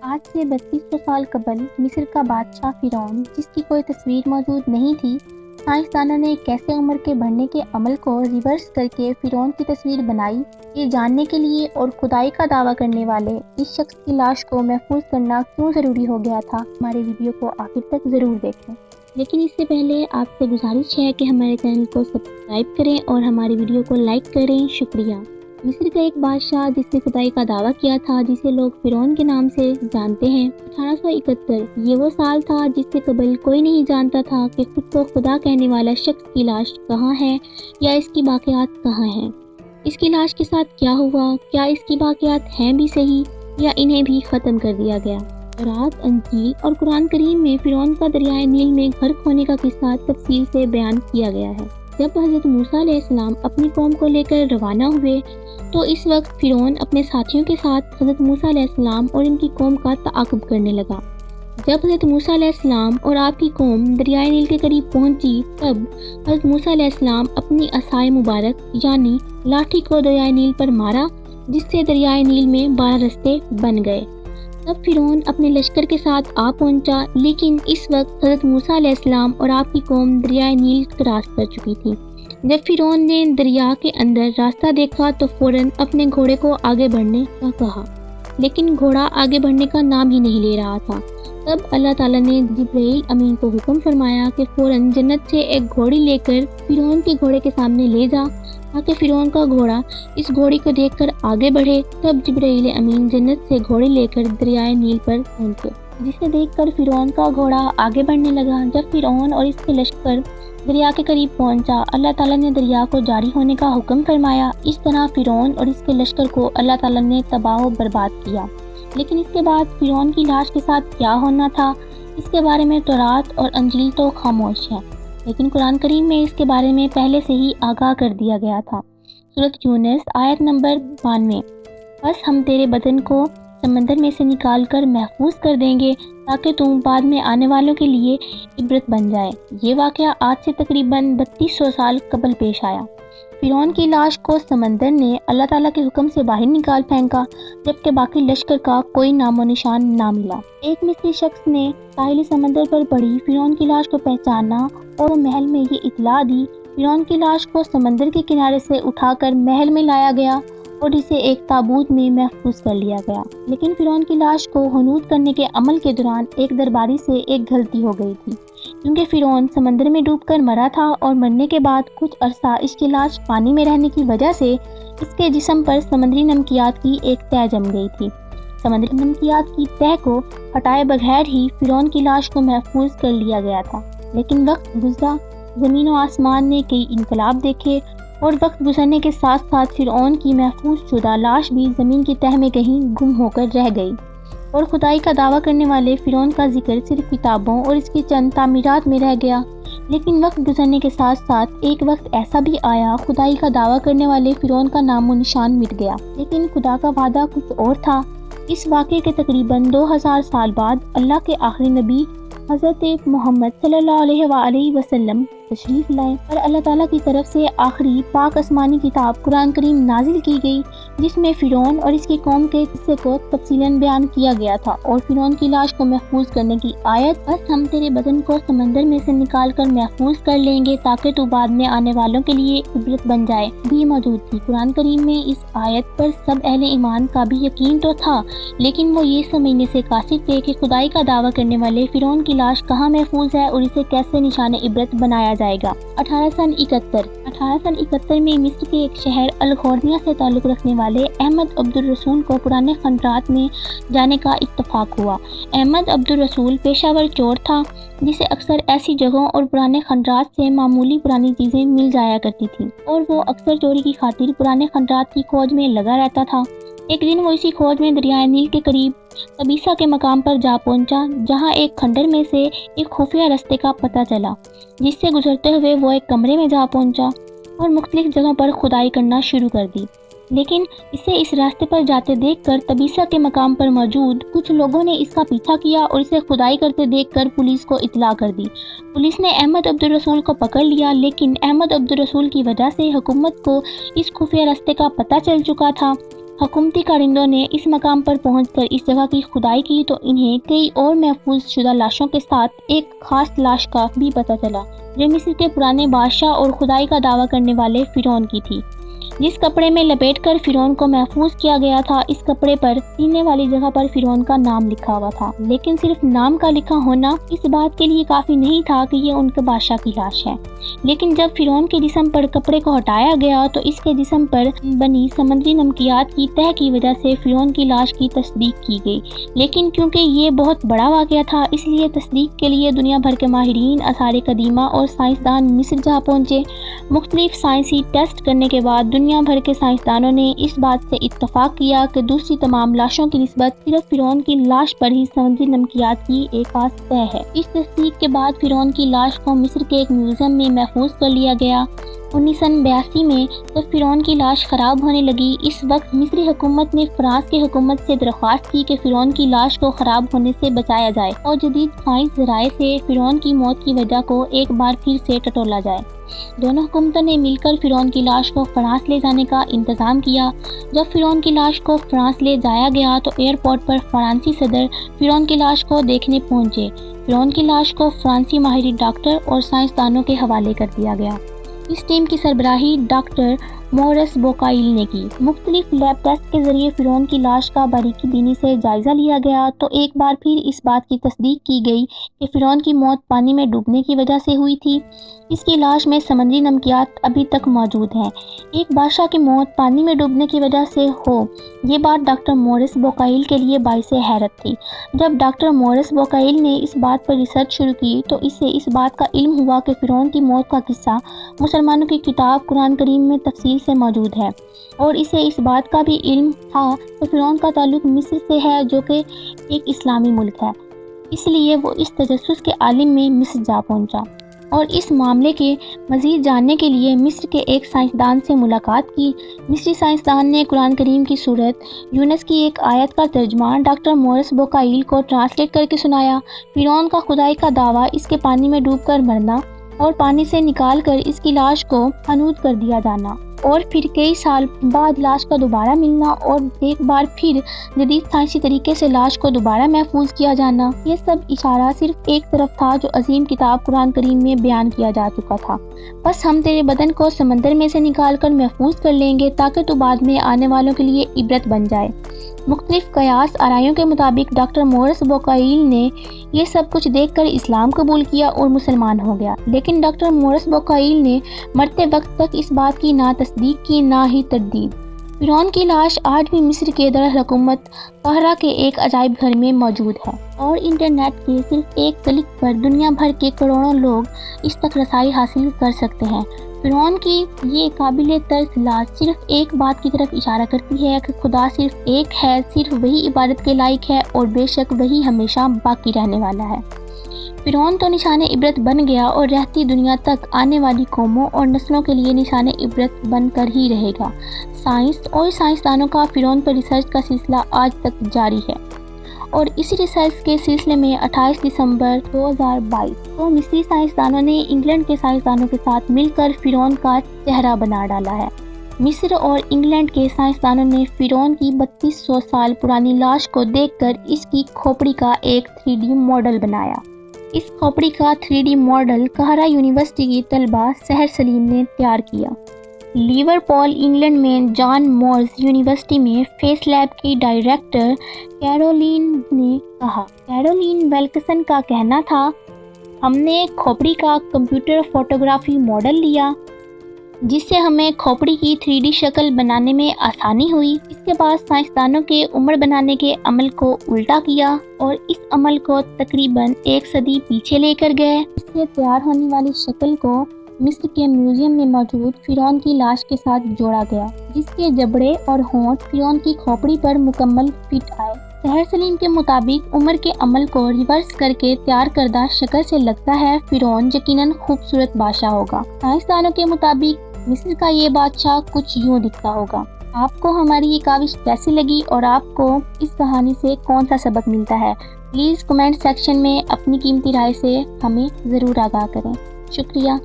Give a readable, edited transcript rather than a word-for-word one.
آج سے 3200 سال قبل مصر کا بادشاہ فرعون، جس کی کوئی تصویر موجود نہیں تھی، سائنسدانوں نے کیسے عمر کے بڑھنے کے عمل کو ریورس کر کے فرعون کی تصویر بنائی، یہ جاننے کے لیے اور خدائی کا دعویٰ کرنے والے اس شخص کی لاش کو محفوظ کرنا کیوں ضروری ہو گیا تھا، ہمارے ویڈیو کو آخر تک ضرور دیکھیں۔ لیکن اس سے پہلے آپ سے گزارش ہے کہ ہمارے چینل کو سبسکرائب کریں اور ہماری ویڈیو کو لائک کریں۔ شکریہ۔ مصر کا ایک بادشاہ جس نے خدائی کا دعویٰ کیا تھا، جسے لوگ فرعون کے نام سے جانتے ہیں، 1871 یہ وہ سال تھا جس سے قبل کوئی نہیں جانتا تھا کہ خود کو خدا کہنے والا شخص کی لاش کہاں ہے یا اس کی باقیات کہاں ہیں۔ اس کی لاش کے ساتھ کیا ہوا، کیا اس کی باقیات ہیں بھی صحیح یا انہیں بھی ختم کر دیا گیا۔ تورات، انجیل اور قرآن کریم میں فرعون کا دریائے نیل میں غرق ہونے کا قصہ تفصیل سے بیان کیا گیا ہے۔ جب حضرت موسیٰ علیہ السلام اپنی قوم کو لے کر روانہ ہوئے تو اس وقت فرعون اپنے ساتھیوں کے ساتھ حضرت موسیٰ علیہ السلام اور ان کی قوم کا تعاقب کرنے لگا۔ جب حضرت موسیٰ علیہ السلام اور آپ کی قوم دریائے نیل کے قریب پہنچی، تب حضرت موسیٰ علیہ السلام اپنی عصائے مبارک یعنی لاٹھی کو دریائے نیل پر مارا، جس سے دریائے نیل میں 12 رستے بن گئے۔ تب فرعون اپنے لشکر کے ساتھ آ پہنچا، لیکن اس وقت حضرت موسیٰ علیہ السلام اور آپ کی قوم دریائے نیل کراس کر چکی تھی۔ جب فرعون نے دریا کے اندر راستہ دیکھا تو فوراً اپنے گھوڑے کو آگے بڑھنے کا کہا، لیکن گھوڑا آگے بڑھنے کا نام ہی نہیں لے رہا تھا۔ تب اللہ تعالیٰ نے جبرائیل امین کو حکم فرمایا کہ فوراً جنت سے ایک گھوڑی لے کر فرعون کے گھوڑے کے سامنے لے جا، تاکہ فرعون کا گھوڑا اس گھوڑی کو دیکھ کر آگے بڑھے۔ تب جبرائیل امین جنت سے گھوڑی لے کر دریائے نیل پر پہنچے، جسے دیکھ کر فرعون کا گھوڑا آگے بڑھنے لگا۔ جب فرعون اور اس کے لشکر دریا کے قریب پہنچا، اللہ تعالیٰ نے دریا کو جاری ہونے کا حکم فرمایا۔ اس طرح فرعون اور اس کے لشکر کو اللہ تعالیٰ نے تباہ و برباد کیا۔ لیکن اس کے بعد فرعون کی لاش کے ساتھ کیا ہونا تھا، اس کے بارے میں تورات اور انجیل تو خاموش ہے، لیکن قرآن کریم میں اس کے بارے میں پہلے سے ہی آگاہ کر دیا گیا تھا۔ سورۃ یونس آیت نمبر 92۔ بس ہم تیرے بدن کو سمندر میں سے نکال کر محفوظ کر دیں گے تاکہ تم بعد میں آنے والوں کے لیے عبرت بن جائے۔ یہ واقعہ آج سے تقریباً 3200 سال قبل پیش آیا۔ فرعون کی لاش کو سمندر نے اللہ تعالیٰ کے حکم سے باہر نکال پھینکا، جبکہ باقی لشکر کا کوئی نام و نشان نہ ملا۔ ایک مصری شخص نے ساحلی سمندر پر پڑی فرعون کی لاش کو پہچانا اور محل میں یہ اطلاع دی۔ فرعون کی لاش کو سمندر کے کنارے سے اٹھا کر محل میں لایا گیا اور اسے ایک تابوت میں محفوظ کر لیا گیا۔ لیکن فرعون کی لاش کو حنوط کرنے کے عمل کے دوران ایک درباری سے ایک غلطی ہو گئی تھی، کیونکہ فرعون سمندر میں ڈوب کر مرا تھا اور مرنے کے بعد کچھ عرصہ اس کی لاش پانی میں رہنے کی وجہ سے اس کے جسم پر سمندری نمکیات کی ایک تہ جم گئی تھی۔ سمندری نمکیات کی تہ کو ہٹائے بغیر ہی فرعون کی لاش کو محفوظ کر لیا گیا تھا۔ لیکن وقت گزرا، زمین و آسمان نے کئی انقلاب دیکھے اور وقت گزرنے کے ساتھ ساتھ فرعون کی محفوظ شدہ لاش بھی زمین کی تہ میں کہیں گم ہو کر رہ گئی، اور خدائی کا دعویٰ کرنے والے فرعون کا ذکر صرف کتابوں اور اس کی چند تعمیرات میں رہ گیا۔ لیکن وقت گزرنے کے ساتھ ساتھ ایک وقت ایسا بھی آیا، خدائی کا دعویٰ کرنے والے فرعون کا نام و نشان مٹ گیا، لیکن خدا کا وعدہ کچھ اور تھا۔ اس واقعے کے تقریباً 2000 سال بعد اللہ کے آخری نبی حضرت محمد صلی اللہ علیہ وآلہ وسلم تشریف لائے اور اللہ تعالیٰ کی طرف سے آخری پاک آسمانی کتاب قرآن کریم نازل کی گئی، جس میں فرعون اور اس کی قوم کے قصے کو تفصیلاً بیان کیا گیا تھا، اور فرعون کی لاش کو محفوظ کرنے کی آیت بس ہم تیرے بدن کو سمندر میں سے نکال کر محفوظ کر لیں گے تاکہ تو بعد میں آنے والوں کے لیے عبرت بن جائے بھی موجود تھی۔ قرآن کریم میں اس آیت پر سب اہل ایمان کا بھی یقین تو تھا، لیکن وہ یہ سمجھنے سے قاصر تھے کہ خدائی کا دعویٰ کرنے والے فرعون کی لاش کہاں محفوظ ہے اور اسے کیسے نشان عبرت بنایا جائے گا۔ 1871 میں مصر کے ایک شہر الغورنیہ سے تعلق رکھنے والے احمد عبد الرسول کو پرانے خنجرات میں جانے کا اتفاق ہوا۔ احمد عبد الرسول پیشہ ور چور تھا، جسے اکثر ایسی جگہوں اور پرانے خنجرات سے معمولی پرانی چیزیں مل جایا کرتی تھیں، اور وہ اکثر چوری کی خاطر پرانے خنجرات کی کھوج میں لگا رہتا تھا۔ ایک دن وہ اسی کھوج میں دریائے نیل کے قریب طبیسہ کے مقام پر جا پہنچا، جہاں ایک کھنڈر میں سے ایک خفیہ رستے کا پتہ چلا، جس سے گزرتے ہوئے وہ ایک کمرے میں جا پہنچا اور مختلف جگہوں پر کھدائی کرنا شروع کر دی۔ لیکن اسے اس راستے پر جاتے دیکھ کر طبیسہ کے مقام پر موجود کچھ لوگوں نے اس کا پیچھا کیا اور اسے کھدائی کرتے دیکھ کر پولیس کو اطلاع کر دی۔ پولیس نے احمد عبد الرسول کو پکڑ لیا، لیکن احمد عبد الرسول کی وجہ سے حکومت کو اس خفیہ راستے کا پتہ چل چکا تھا۔ हुकूमती कारिंदों ने इस मकाम पर पहुंचकर इस जगह की खुदाई की तो इन्हें कई और महफूज शुदा लाशों के साथ एक खास लाश का भी पता चला, जो मिस्र के पुराने बादशाह और खुदाई का दावा करने वाले फिरौन की थी। जिस कपड़े में लपेटकर फिरौन को महफूज किया गया था, इस कपड़े पर सीने वाली जगह पर फिरौन का नाम लिखा हुआ था, लेकिन सिर्फ नाम का लिखा होना इस बात के लिए काफी नहीं था कि ये उनके बादशाह की लाश है। लेकिन जब फिरौन के जिस्म पर कपड़े को हटाया गया तो इसके जिस्म पर बनी समुद्री नमकियात की तह की वजह से फिरौन की लाश की तस्दीक की गई। लेकिन क्योंकि ये बहुत बड़ा वाक़या था, इसलिए तस्दीक के लिए दुनिया भर के माहिरीन आसार कदीमा और साइंसदान मिस्र जा पहुँचे। मुख्तलिफ साइंसी टेस्ट करने के बाद दुनिया भर के साइंसदानों ने इस बात से इत्तफाक किया कि दूसरी तमाम लाशों की निस्बत सिर्फ फिरौन की लाश पर ही समुद्री नमकियात की एक खास तय है। इस तस्दीक के बाद फिरौन की लाश को मिस्र के एक म्यूजियम में महफूज कर लिया गया। 1982 में जब फिरौन की लाश खराब होने लगी, इस वक्त मिस्री हुकूमत ने फ्रांस की हुकूमत से दरख्वास्त की कि फिरौन की लाश को खराब होने से बचाया जाए और जदीद साइंस ज़राए से फिरौन की मौत की वजह को एक बार फिर से टटोला जाए। दोनों हुकूमतों ने मिलकर फिरौन की लाश को फ्रांस ले जाने का इंतज़ाम किया। जब फिरौन की लाश को फ्रांस ले जाया गया तो एयरपोर्ट पर फ्रांसी सदर फिरौन की लाश को देखने पहुंचे। फिरौन की लाश को फ्रांसी माहिर डॉक्टर और साइंसदानों के हवाले कर दिया गया। इस टीम की सरबराही डॉक्टर मोरिस बोकाइल ने की। मुख्तलिफ लैब टेस्ट के जरिए फिरौन की लाश का बारीकी बीनी से जायजा लिया गया तो एक बार फिर इस बात की तस्दीक की गई कि फिरौन की मौत पानी में डूबने की वजह से हुई थी। इसकी लाश में समुद्री नमकियात अभी तक मौजूद हैं। एक बादशाह की मौत पानी में डूबने की वजह से हो, ये बात डॉक्टर मोरिस बोकाइल के लिए बाइसे हैरत थी। जब डॉक्टर मोरिस बोकाइल ने इस बात पर रिसर्च शुरू की तो इससे इस बात का इल्म हुआ कि फिरौन की मौत का किस्सा मुसलमानों की किताब कुरान करीम में तफसील से मौजूद है और इसे इस बात का भी इल्म था कि फिरौन का ताल्लुक मिस्र से है, जो कि एक इस्लामी मुल्क है। इसलिए वो इस तजस्सुस के आलिम में मिस्र जा पहुंचा और इस मामले के मज़ीद जानने के लिए मिस्र के एक साइंसदान से मुलाकात की। मिस्री साइंसदान ने कुरान करीम की सूरत यूनुस की एक आयत का तर्जुमा डॉक्टर मोरिस बोकाइल को ट्रांसलेट करके सुनाया। फिरौन का खुदाई का दावा, इसके पानी में डूबकर मरना और पानी से निकाल कर इसकी लाश को हनूद कर दिया जाना और फिर कई साल बाद लाश का दोबारा मिलना और एक बार फिर जदीद साइंसी तरीके से लाश को दोबारा महफूज किया जाना, ये सब इशारा सिर्फ एक तरफ था जो अजीम किताब कुरान करीम में बयान किया जा चुका था। बस हम तेरे बदन को समंदर में से निकाल कर महफूज कर लेंगे ताकि तो बाद में आने वालों के लिए इबरत बन जाए। मुख्तलिफ कयास आराइयों के मुताबिक डॉक्टर मोरिस बोकाइल ने ये सब कुछ देखकर इस्लाम कबूल किया और मुसलमान हो गया। लेकिन डॉक्टर मोरिस बोकाइल ने मरते वक्त तक इस बात की ना तस्दीक की ना ही तरदीद। फिरौन की लाश आज भी मिस्र के दरअसल हुकूमत काहिरा के एक अजायब घर में मौजूद है और इंटरनेट के सिर्फ एक क्लिक पर दुनिया भर के करोड़ों लोग इस तक रसाई हासिल कर सकते हैं। फिरौन की ये काबिल तर्स लाश सिर्फ एक बात की तरफ इशारा करती है कि खुदा सिर्फ एक है, सिर्फ वही इबादत के लायक है और बेशक वही हमेशा बाकी रहने वाला है। फिरौन तो निशाने इबरत बन गया और रहती दुनिया तक आने वाली कौमों और नस्लों के लिए निशाने इबरत बन कर ही रहेगा। साइंस और साइंसदानों का फिरौन पर रिसर्च का सिलसिला आज तक जारी है और इसी रिसर्च के सिलसिले में 28 दिसंबर 2022 को मिस्री साइंसदानों ने इंग्लैंड के साइंसदानों के साथ मिलकर फिरौन का चेहरा बना डाला है। मिस्र और इंग्लैंड के साइंसदानों ने फिरौन की 3200 साल पुरानी लाश को देखकर इसकी खोपड़ी का एक 3D मॉडल बनाया। इस खोपड़ी का 3D मॉडल काहिरा यूनिवर्सिटी की तलबा सहर सलीम ने तैयार किया। लिवरपूल इंग्लैंड में जॉन मोर्स यूनिवर्सिटी में फेस लैब की डायरेक्टर कैरोलीन ने कहा। कैरोलीन वेल्कसन का कहना था, हमने खोपड़ी का कंप्यूटर फोटोग्राफी मॉडल लिया जिससे हमें खोपड़ी की 3D शक्ल बनाने में आसानी हुई। इसके बाद साइंसदानों के उम्र बनाने के अमल को उल्टा किया और इस अमल को तकरीबन 1 सदी पीछे लेकर गए। इससे तैयार होने वाली शक्ल को मिस्र के म्यूजियम में मौजूद फिरौन की लाश के साथ जोड़ा गया, जिसके जबड़े और होंठ फिरौन की खोपड़ी पर मुकम्मल फिट आए। सहर सलीम के मुताबिक उम्र के अमल को रिवर्स करके तैयार करदा शक्ल से लगता है फिरौन यकीनन खूबसूरत बादशाह होगा। साइंसदानों के मुताबिक मिस्र का ये बादशाह कुछ यूँ दिखता होगा। आपको हमारी ये काविश कैसी लगी और आपको इस कहानी से कौन सा सबक मिलता है? प्लीज़ कमेंट सेक्शन में अपनी कीमती राय से हमें ज़रूर आगाह करें। शुक्रिया।